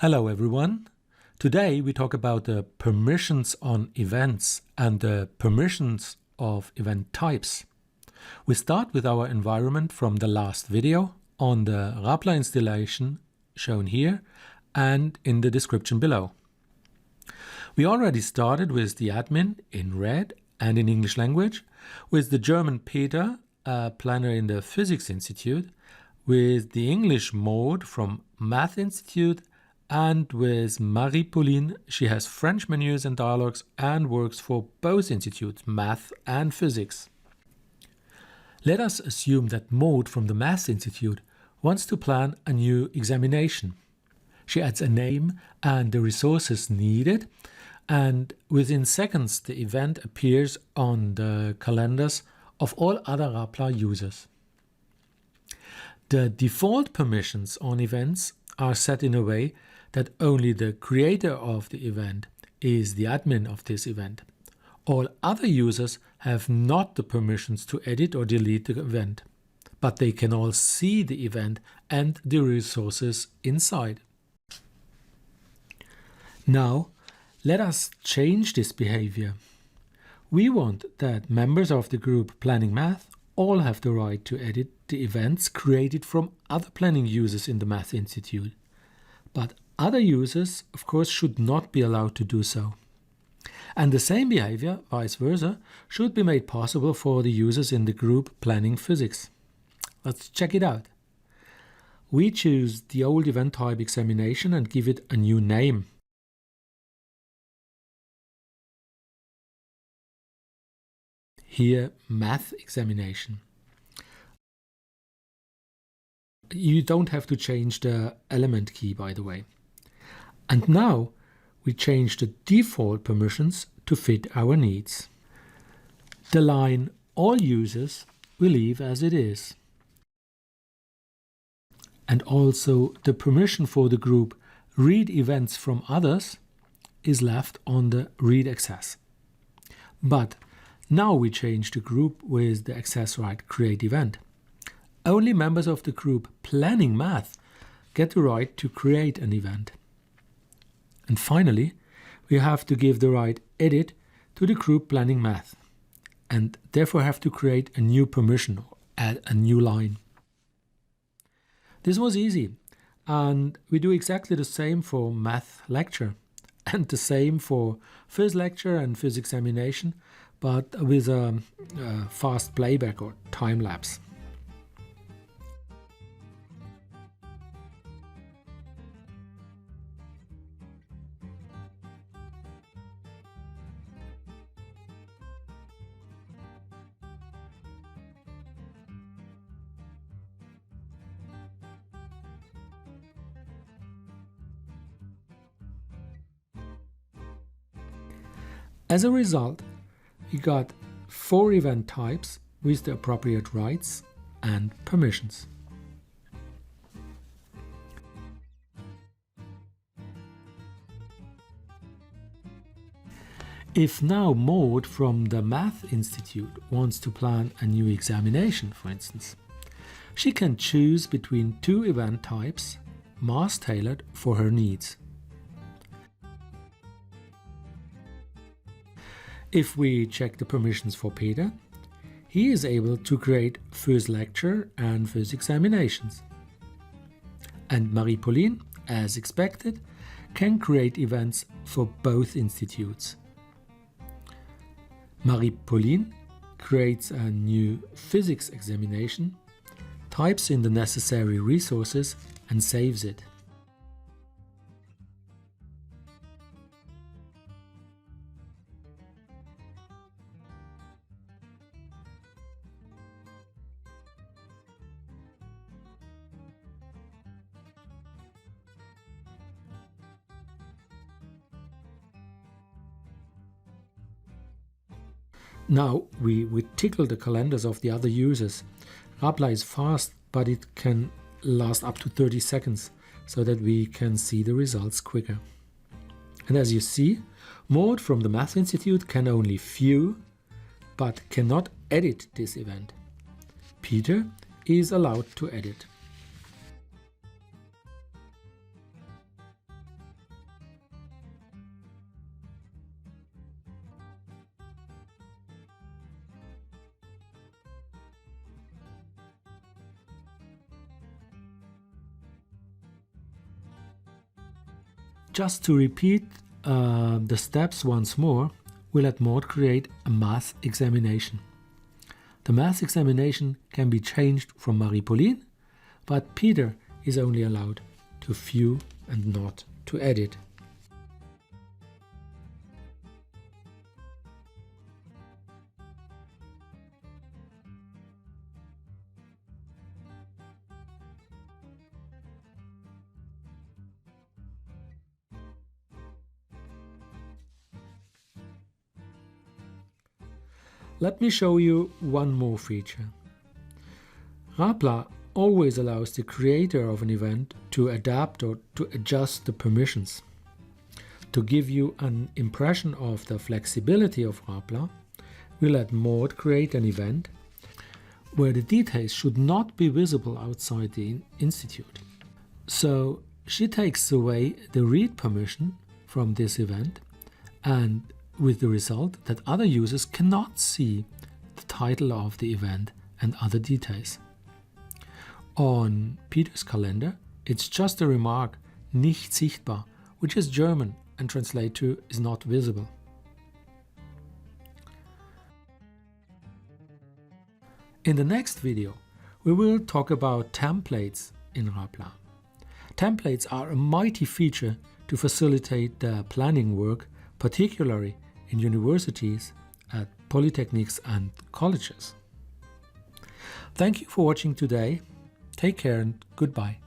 Hello everyone. Today we talk about the permissions on events and the permissions of event types. We start with our environment from the last video on the Rapla installation shown here and in the description below. We already started with the admin in red and in English language, with the German Peter, a planner in the Physics Institute, with the English Maude from Math Institute, and with Marie-Pauline. She has French menus and dialogues and works for both institutes, math and physics. Let us assume that Maude from the Math Institute wants to plan a new examination. She adds a name and the resources needed, and within seconds the event appears on the calendars of all other Rapla users. The default permissions on events are set in a way that only the creator of the event is the admin of this event. All other users have not the permissions to edit or delete the event, but they can all see the event and the resources inside. Now, let us change this behavior. We want that members of the group Planning Math all have the right to edit the events created from other planning users in the Math Institute. But other users, of course, should not be allowed to do so. And the same behavior, vice versa, should be made possible for the users in the group Planning Physics. Let's check it out. We choose the old event type examination and give it a new name. Here, Math Examination. You don't have to change the element key, by the way. And now we change the default permissions to fit our needs. The line all users we leave as it is. And also the permission for the group read events from others is left on the read access. But now we change the group with the access right create event. Only members of the group Planning Math get the right to create an event. And finally, we have to give the right edit to the group Planning Math, and therefore have to create a new permission or add a new line. This was easy, and we do exactly the same for Math Lecture, and the same for Phys Lecture and Phys Examination, but with a fast playback or time lapse. As a result, we got 4 event types with the appropriate rights and permissions. If now Maude from the Math Institute wants to plan a new examination, for instance, she can choose between 2 event types, mass-tailored for her needs. If we check the permissions for Peter, he is able to create Phys Lecture and Phys Examinations. And Marie-Pauline, as expected, can create events for both institutes. Marie-Pauline creates a new physics examination, types in the necessary resources and saves it. Now we tickle the calendars of the other users. Rapla is fast, but it can last up to 30 seconds so that we can see the results quicker. And as you see, Maude from the Math Institute can only view, but cannot edit this event. Peter is allowed to edit. Just to repeat the steps once more, we let maude create a math examination. The math examination can be changed from Marie-Pauline, but Peter is only allowed to view and not to edit. Let me show you one more feature. Rapla always allows the creator of an event to adapt or to adjust the permissions. To give you an impression of the flexibility of Rapla, we let maude create an event where the details should not be visible outside the institute. So she takes away the read permission from this event, and with the result that other users cannot see the title of the event and other details. On Peter's calendar, it's just a remark, nicht sichtbar, which is German and translate to is not visible. In the next video, we will talk about templates in Rapla. Templates are a mighty feature to facilitate the planning work, particularly in universities, at polytechnics and colleges. Thank you for watching today. Take care and goodbye.